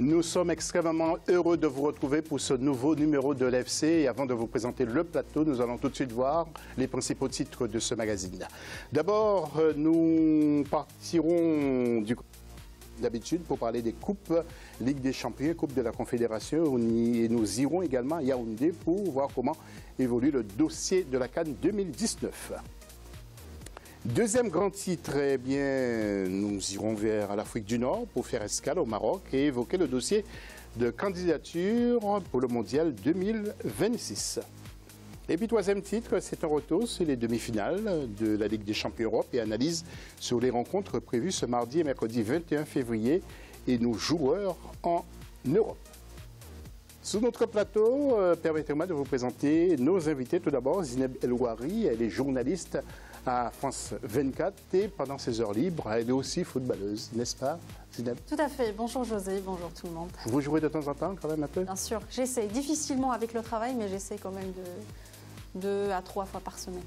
Nous sommes extrêmement heureux de vous retrouver pour ce nouveau numéro de l'FC. Et avant de vous présenter le plateau, nous allons tout de suite voir les principaux titres de ce magazine. D'abord, nous partirons d'habitude pour parler des coupes, Ligue des Champions, Coupe de la Confédération. Et nous irons également à Yaoundé pour voir comment évolue le dossier de la CAN 2019. Deuxième grand titre, eh bien, nous irons vers l'Afrique du Nord pour faire escale au Maroc et évoquer le dossier de candidature pour le Mondial 2026. Et puis troisième titre, c'est un retour sur les demi-finales de la Ligue des Champions Europe et analyse sur les rencontres prévues ce mardi et mercredi 21 février et nos joueurs en Europe. Sur notre plateau, permettez-moi de vous présenter nos invités. Tout d'abord, Zineb Elouari, elle est journaliste à France 24 et pendant ses heures libres, elle est aussi footballeuse, n'est-ce pas, Zineb? Tout à fait. Bonjour José, bonjour tout le monde. Vous jouez de temps en temps quand même un peu? Bien sûr, j'essaie difficilement avec le travail, mais j'essaie quand même de 2 à 3 fois par semaine.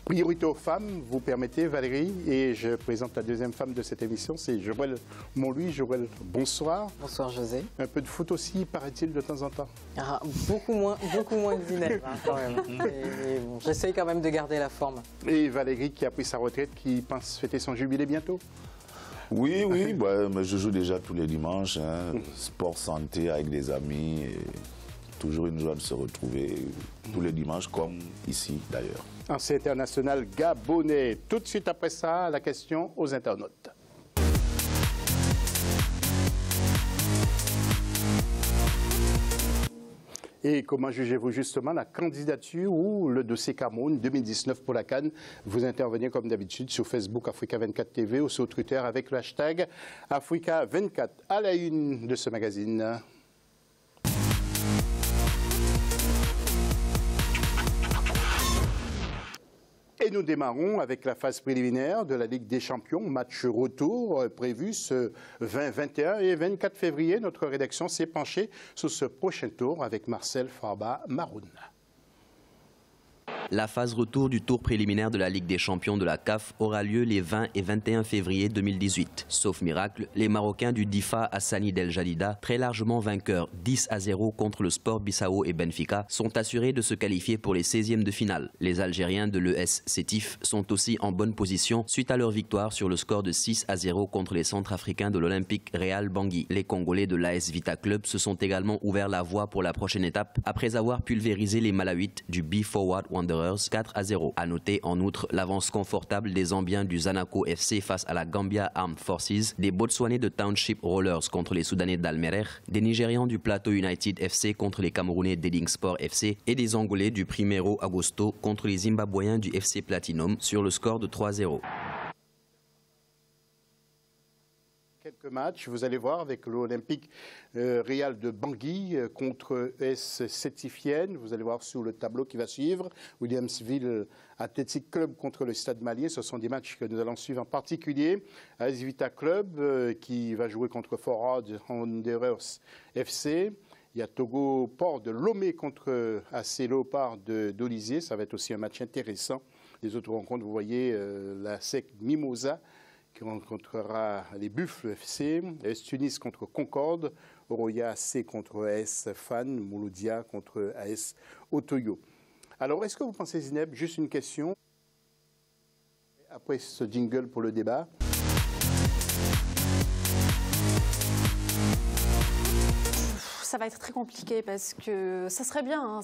Priorité aux femmes, vous permettez Valérie, et je présente la deuxième femme de cette émission, c'est Joël Montlouis. Joël, bonsoir. Bonsoir José. Un peu de foot aussi, paraît-il, de temps en temps? Ah, beaucoup moins que Zineb, quand même. Mais bon, j'essaye quand même de garder la forme. Et Valérie qui a pris sa retraite, qui pense fêter son jubilé bientôt? Oui, bah, mais je joue déjà tous les dimanches, sport santé avec des amis, et toujours une joie de se retrouver tous les dimanches comme ici d'ailleurs. Ancien international gabonais. Tout de suite après ça, la question aux internautes. Et comment jugez-vous justement la candidature ou le dossier Cameroun 2019 pour la CAN? Vous intervenez comme d'habitude sur Facebook Africa 24 TV ou sur Twitter avec le hashtag Africa 24. À la une de ce magazine. Et nous démarrons avec la phase préliminaire de la Ligue des Champions, match retour prévu ce 20, 21 et 24 février. Notre rédaction s'est penchée sur ce prochain tour avec Marcel Farba-Maroun. La phase retour du tour préliminaire de la Ligue des Champions de la CAF aura lieu les 20 et 21 février 2018. Sauf miracle, les Marocains du Difa Hassani Del Jadida, très largement vainqueurs 10-0 contre le Sport Bissau et Benfica, sont assurés de se qualifier pour les 16e de finale. Les Algériens de l'ES Sétif sont aussi en bonne position suite à leur victoire sur le score de 6-0 contre les Centrafricains de l'Olympique Real Bangui. Les Congolais de l'AS Vita Club se sont également ouverts la voie pour la prochaine étape après avoir pulvérisé les Malawites du B-Forward Wanderers 4-0. À noter en outre l'avance confortable des Zambiens du Zanaco FC face à la Gambia Armed Forces, des Botswanais de Township Rollers contre les Soudanais d'Almerer, des Nigérians du Plateau United FC contre les Camerounais d'Edding Sport FC et des Angolais du Primero Agosto contre les Zimbabwéens du FC Platinum sur le score de 3-0. Quelques matchs, vous allez voir, avec l'Olympique Real de Bangui contre AS Sétifienne. Vous allez voir sur le tableau qui va suivre. Williamsville Athletic Club contre le Stade Malien. Ce sont des matchs que nous allons suivre en particulier. AS Vita Club qui va jouer contre Forward Wanderers FC. Il y a Togo Port de Lomé contre AC Léopard d'Olizier. Ça va être aussi un match intéressant. Les autres rencontres, vous voyez, la SEC Mimosa qui rencontrera les Buffles FC, AS Tunis contre Concorde, Oroya AC contre AS Fan, Mouloudia contre AS Otoyo. Alors, est-ce que vous pensez, Zineb, juste une question, après ce jingle pour le débat. Ça va être très compliqué parce que ça serait bien,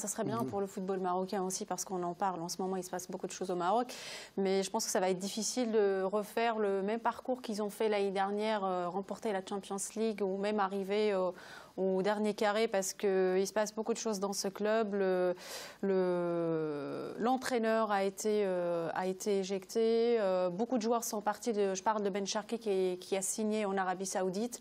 pour le football marocain aussi parce qu'on en parle. En ce moment, il se passe beaucoup de choses au Maroc. Mais je pense que ça va être difficile de refaire le même parcours qu'ils ont fait l'année dernière, remporter la Champions League ou même arriver au dernier carré parce qu'il se passe beaucoup de choses dans ce club. L'entraîneur a été éjecté. Beaucoup de joueurs sont partis. Je parle de Ben Sharki qui a signé en Arabie Saoudite.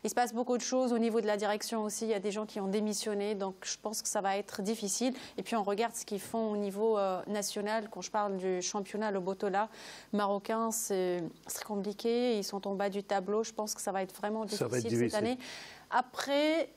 Il se passe beaucoup de choses au niveau de la direction aussi. Il y a des gens qui ont démissionné. Donc je pense que ça va être difficile. Et puis on regarde ce qu'ils font au niveau national. Quand je parle du championnat, le Botola marocain, c'est compliqué. Ils sont en bas du tableau. Je pense que ça va être vraiment difficile cette année. Après,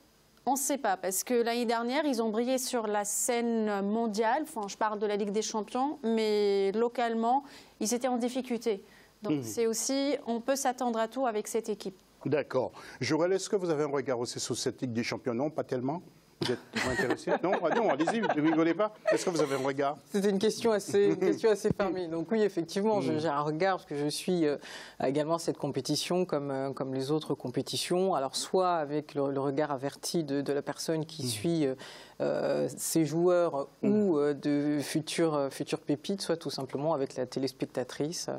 on ne sait pas, parce que l'année dernière, ils ont brillé sur la scène mondiale. Enfin, je parle de la Ligue des Champions, mais localement, ils étaient en difficulté. Donc c'est aussi, on peut s'attendre à tout avec cette équipe. D'accord. Joël, est-ce que vous avez un regard aussi sur cette Ligue des Champions? Non, pas tellement. Vous êtes intéressé? Non, non, allez-y, vous ne rigolez pas. Est-ce que vous avez un regard? C'était une question assez fermée. Donc oui, effectivement, j'ai un regard parce que je suis également cette compétition comme les autres compétitions. Alors soit avec le regard averti de la personne qui suit ces joueurs ou de futures pépites, soit tout simplement avec la téléspectatrice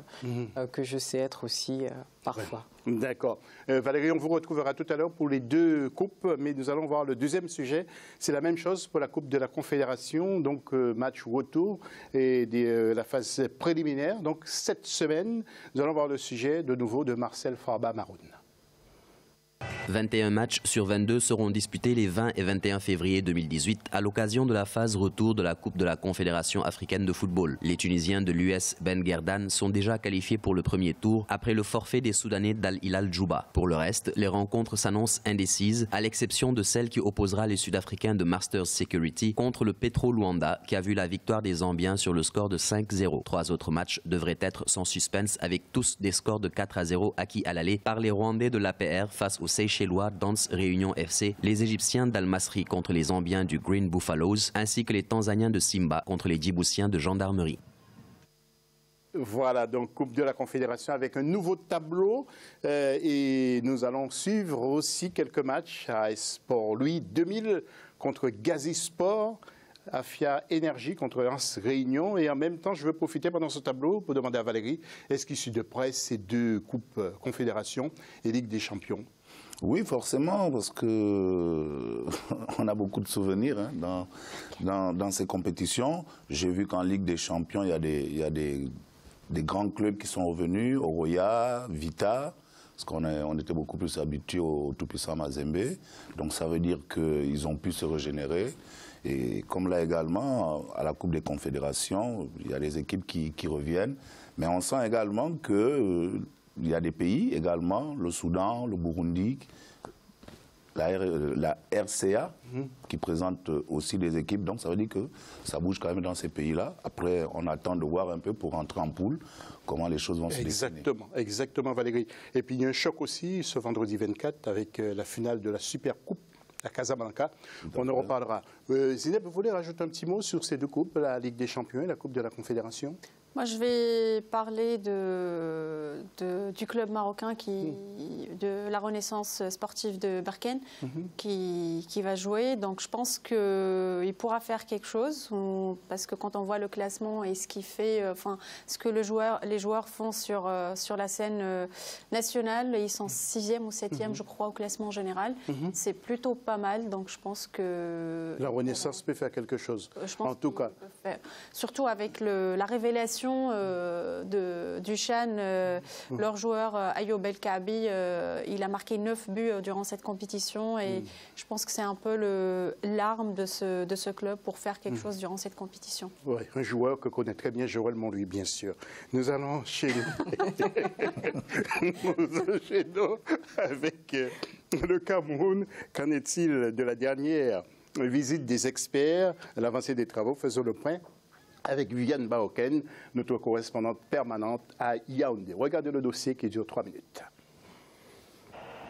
que je sais être aussi parfois. Ouais. D'accord. Valérie, on vous retrouvera tout à l'heure pour les deux coupes, mais nous allons voir le deuxième sujet. C'est la même chose pour la Coupe de la Confédération, donc match retour et la phase préliminaire. Donc cette semaine, nous allons voir le sujet de nouveau de Marcel Farba-Maroun. 21 matchs sur 22 seront disputés les 20 et 21 février 2018 à l'occasion de la phase retour de la Coupe de la Confédération africaine de football. Les Tunisiens de l'US Ben Guerdan sont déjà qualifiés pour le premier tour après le forfait des Soudanais d'Al Hilal Djouba. Pour le reste, les rencontres s'annoncent indécises, à l'exception de celle qui opposera les Sud-Africains de Masters Security contre le Petro Luanda qui a vu la victoire des Zambiens sur le score de 5-0. 3 autres matchs devraient être sans suspense avec tous des scores de 4-0 acquis à l'aller par les Rwandais de l'APR face aux Seychellois Dance Réunion FC, les Égyptiens d'Al-Masri contre les Zambiens du Green Buffaloes, ainsi que les Tanzaniens de Simba contre les Djiboutiens de Gendarmerie. Voilà, donc Coupe de la Confédération avec un nouveau tableau et nous allons suivre aussi quelques matchs à Sport Louis 2000 contre Gazi Sport, Afia Énergie contre Lens Réunion et en même temps je veux profiter pendant ce tableau pour demander à Valérie, est-ce qu'il suit de près ces deux Coupes Confédération et Ligue des Champions? Oui, forcément, parce que on a beaucoup de souvenirs dans ces compétitions. J'ai vu qu'en Ligue des Champions, il y a des grands clubs qui sont revenus, Oroya, Vita, parce qu'on était beaucoup plus habitués au tout-puissant Mazembe. Donc ça veut dire qu'ils ont pu se régénérer. Et comme là également, à la Coupe des Confédérations, il y a des équipes qui reviennent. Mais on sent également que... il y a des pays également, le Soudan, le Burundi, la RCA, qui présente aussi des équipes. Donc ça veut dire que ça bouge quand même dans ces pays-là. Après, on attend de voir un peu pour rentrer en poule comment les choses vont se dessiner. Exactement Valérie. Et puis il y a un choc aussi ce vendredi 24 avec la finale de la Super Coupe à Casablanca. On en reparlera. Zineb, vous voulez rajouter un petit mot sur ces deux coupes, la Ligue des Champions et la Coupe de la Confédération? Moi, je vais parler du club marocain de la Renaissance sportive de Berkane qui va jouer. Donc, je pense qu'il pourra faire quelque chose parce que quand on voit le classement et ce qu'il fait, ce que les joueurs font sur la scène nationale, ils sont 6e ou 7e, je crois, au classement général. C'est plutôt pas mal. Donc, je pense que la Renaissance peut faire quelque chose. En tout cas, surtout avec la révélation du Chan, leur joueur Ayoub El Kaabi, il a marqué 9 buts durant cette compétition et je pense que c'est un peu l'arme de ce club pour faire quelque chose durant cette compétition. Oui, un joueur que connaît très bien Joël Monlouis, bien sûr. Nous allons enchaîner avec le Cameroun. Qu'en est-il de la dernière visite des experts à l'avancée des travaux? Faisons le point avec Viviane Baoken, notre correspondante permanente à Yaoundé. Regardez le dossier qui dure 3 minutes.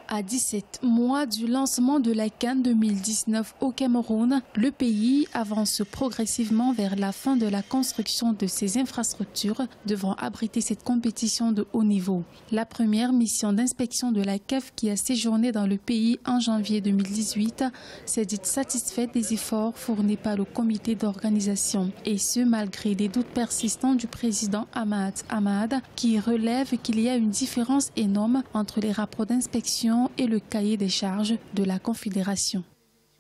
À 17 mois du lancement de la CAN 2019 au Cameroun, le pays avance progressivement vers la fin de la construction de ses infrastructures devant abriter cette compétition de haut niveau. La première mission d'inspection de la CAF qui a séjourné dans le pays en janvier 2018 s'est dite satisfaite des efforts fournis par le comité d'organisation. Et ce, malgré les doutes persistants du président Ahmad Ahmad qui relève qu'il y a une différence énorme entre les rapports d'inspection et le cahier des charges de la Confédération.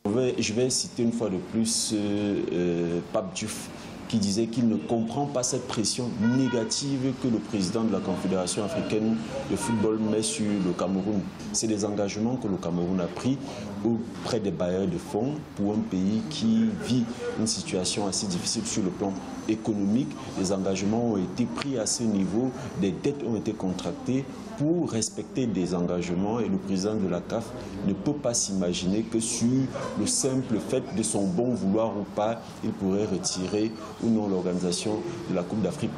Je vais citer une fois de plus Pape Diouf qui disait qu'il ne comprend pas cette pression négative que le président de la Confédération africaine de football met sur le Cameroun. C'est des engagements que le Cameroun a pris auprès des bailleurs de fonds pour un pays qui vit une situation assez difficile sur le plan économique. Les engagements ont été pris à ce niveau, des dettes ont été contractées pour respecter des engagements et le président de la CAF ne peut pas s'imaginer que sur le simple fait de son bon vouloir ou pas, il pourrait retirer ou non l'organisation de la Coupe d'Afrique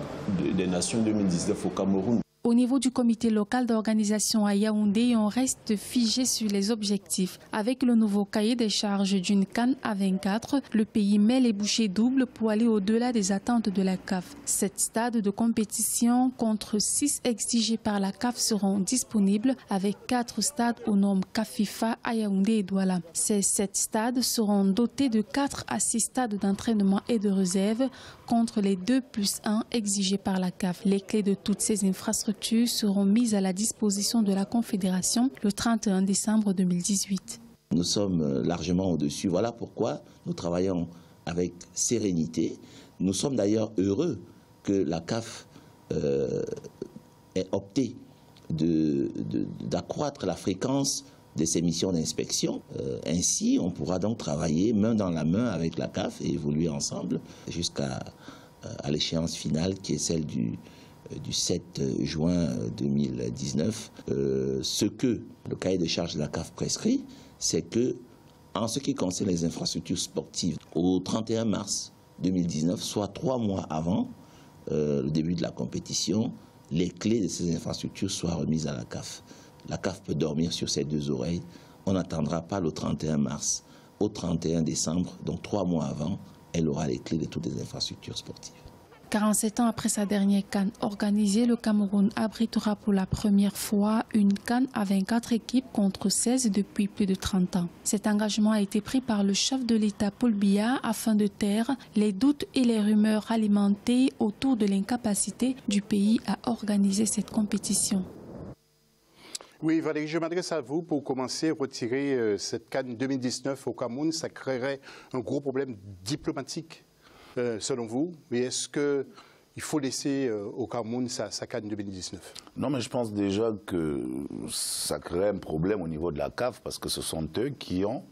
des Nations 2019 au Cameroun. Au niveau du comité local d'organisation à Yaoundé, on reste figé sur les objectifs. Avec le nouveau cahier des charges d'une CAN à 24, le pays met les bouchées doubles pour aller au-delà des attentes de la CAF. 7 stades de compétition contre 6 exigés par la CAF seront disponibles avec 4 stades aux normes CAF FIFA à Yaoundé et Douala. Ces 7 stades seront dotés de 4 à 6 stades d'entraînement et de réserve contre les 2+1 exigés par la CAF. Les clés de toutes ces infrastructures seront mises à la disposition de la Confédération le 31 décembre 2018. Nous sommes largement au-dessus. Voilà pourquoi nous travaillons avec sérénité. Nous sommes d'ailleurs heureux que la CAF ait opté d'accroître la fréquence de ces missions d'inspection. Ainsi, on pourra donc travailler main dans la main avec la CAF et évoluer ensemble jusqu'à l'échéance finale qui est celle du 7 juin 2019. Ce que le cahier de charges de la CAF prescrit, c'est que, en ce qui concerne les infrastructures sportives, au 31 mars 2019, soit 3 mois avant le début de la compétition, les clés de ces infrastructures soient remises à la CAF. La CAF peut dormir sur ses 2 oreilles. On n'attendra pas le 31 mars. Au 31 décembre, donc 3 mois avant, elle aura les clés de toutes les infrastructures sportives. 47 ans après sa dernière CAN organisée, le Cameroun abritera pour la première fois une CAN à 24 équipes contre 16 depuis plus de 30 ans. Cet engagement a été pris par le chef de l'État Paul Biya afin de taire les doutes et les rumeurs alimentées autour de l'incapacité du pays à organiser cette compétition. Oui, Valérie, je m'adresse à vous pour commencer. Retirer cette CAN 2019 au Cameroun, ça créerait un gros problème diplomatique, selon vous. Mais est-ce qu'il faut laisser au Cameroun sa CAN 2019? Non, mais je pense déjà que ça crée un problème au niveau de la CAF parce que ce sont eux qui ont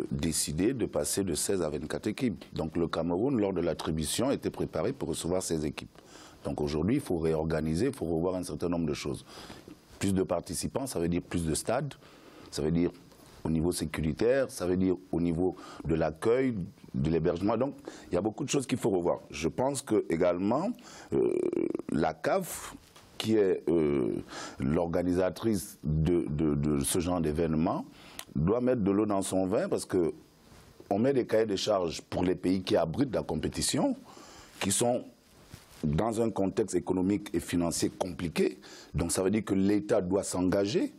décidé de passer de 16 à 24 équipes. Donc le Cameroun, lors de l'attribution, était préparé pour recevoir 16 équipes. Donc aujourd'hui, il faut réorganiser, il faut revoir un certain nombre de choses. Plus de participants, ça veut dire plus de stades, ça veut dire au niveau sécuritaire, ça veut dire au niveau de l'accueil, de l'hébergement. Donc, il y a beaucoup de choses qu'il faut revoir. Je pense que également la CAF, qui est l'organisatrice de ce genre d'événement, doit mettre de l'eau dans son vin parce que on met des cahiers de charges pour les pays qui abritent la compétition, qui sont dans un contexte économique et financier compliqué. Donc ça veut dire que l'État doit s'engager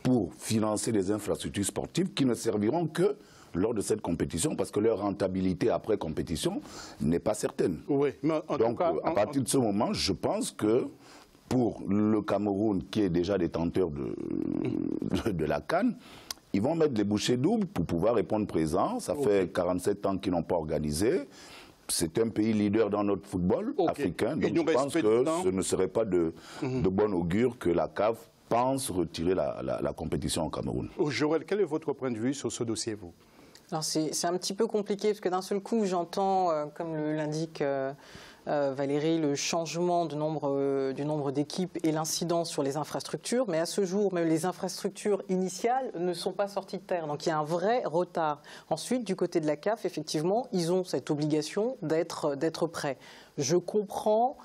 pour financer des infrastructures sportives qui ne serviront que lors de cette compétition parce que leur rentabilité après compétition n'est pas certaine. Oui, mais donc à partir de ce moment, je pense que pour le Cameroun qui est déjà détenteur de la CAN, ils vont mettre les bouchées doubles pour pouvoir répondre présent. Ça fait 47 ans qu'ils n'ont pas organisé. C'est un pays leader dans notre football africain, donc je pense que ce ne serait pas de bon augure que la CAF pense retirer la compétition au Cameroun. Joël, quel est votre point de vue sur ce dossier, vous? Alors c'est un petit peu compliqué parce que d'un seul coup j'entends, comme l'indique Valérie, le changement du nombre d'équipes et l'incidence sur les infrastructures, mais à ce jour, même les infrastructures initiales ne sont pas sorties de terre. Donc il y a un vrai retard. Ensuite, du côté de la CAF, effectivement, ils ont cette obligation d'être prêts. Je comprends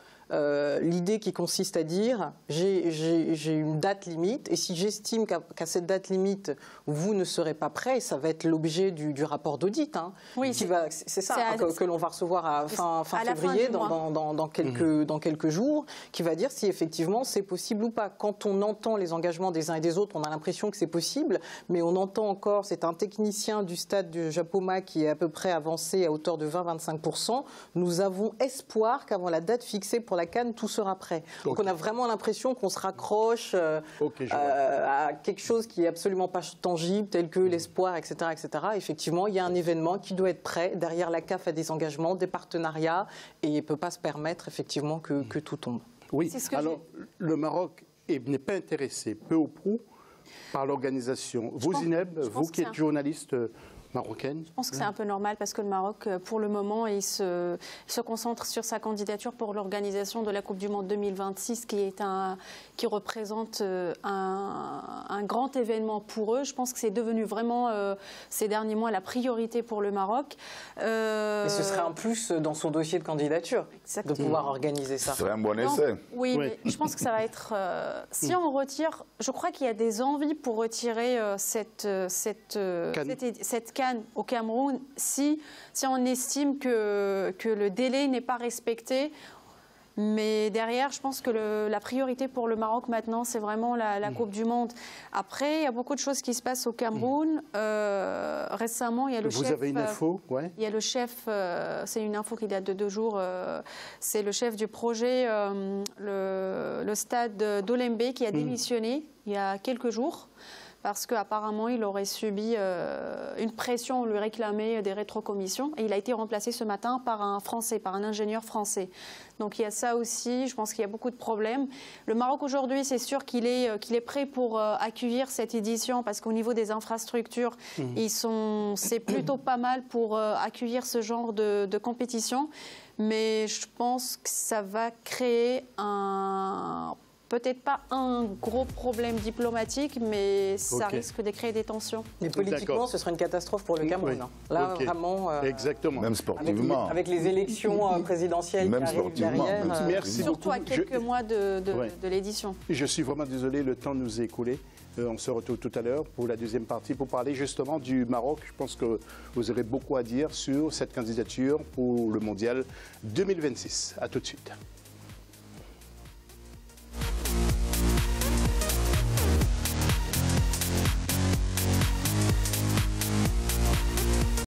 l'idée qui consiste à dire j'ai une date limite et si j'estime qu'à cette date limite vous ne serez pas prêt, ça va être l'objet du rapport d'audit, hein, oui, c'est ça que l'on va recevoir à fin février dans quelques jours, qui va dire si effectivement c'est possible ou pas. Quand on entend les engagements des uns et des autres, on a l'impression que c'est possible, mais on entend encore, c'est un technicien du stade de Japoma qui est à peu près avancé à hauteur de 20-25%. Nous avons espoir qu'avant la date fixée pour la CAN, tout sera prêt. Donc on a vraiment l'impression qu'on se raccroche à quelque chose qui est absolument pas tangible, tel que l'espoir, etc., etc. Effectivement, il y a un événement qui doit être prêt. Derrière, la CAF a des engagements, des partenariats, et il ne peut pas se permettre effectivement que tout tombe. Oui, alors le Maroc n'est pas intéressé, peu ou prou, par l'organisation. Vous, Zineb, vous qui êtes journaliste marocaine. Je pense que c'est un peu normal parce que le Maroc, pour le moment, il se concentre sur sa candidature pour l'organisation de la Coupe du Monde 2026, qui représente un grand événement pour eux. Je pense que c'est devenu vraiment, ces derniers mois, la priorité pour le Maroc. Mais ce serait un plus dans son dossier de candidature, de pouvoir organiser ça. Ce serait un bon essai. Oui, mais je pense que ça va être... si on retire... Je crois qu'il y a des envies pour retirer cette CAN au Cameroun si on estime que le délai n'est pas respecté. Mais derrière, je pense que la priorité pour le Maroc maintenant, c'est vraiment la Coupe du Monde. Après, il y a beaucoup de choses qui se passent au Cameroun. Récemment, il y a le chef... Vous avez une info? Ouais. Il y a le chef, c'est une info qui date de 2 jours, c'est le chef du projet, le stade d'Olembe qui a démissionné il y a quelques jours. Parce qu'apparemment, il aurait subi une pression, on lui réclamait des rétrocommissions. Et il a été remplacé ce matin par un Français, par un ingénieur français. Donc il y a ça aussi, je pense qu'il y a beaucoup de problèmes. Le Maroc aujourd'hui, c'est sûr qu'il est prêt pour accueillir cette édition parce qu'au niveau des infrastructures, c'est plutôt pas mal pour accueillir ce genre de compétition. Mais je pense que ça va créer peut-être pas un gros problème diplomatique, mais ça risque de créer des tensions. Mais politiquement, ce serait une catastrophe pour le Cameroun. Oui. Là, vraiment... Exactement. Même sportivement. Avec les élections présidentielles même qui arrivent derrière. Merci surtout beaucoup. à quelques mois de l'édition. Je suis vraiment désolé, le temps nous est écoulé. On se retrouve tout à l'heure pour la deuxième partie pour parler justement du Maroc. Je pense que vous aurez beaucoup à dire sur cette candidature pour le Mondial 2026. À tout de suite.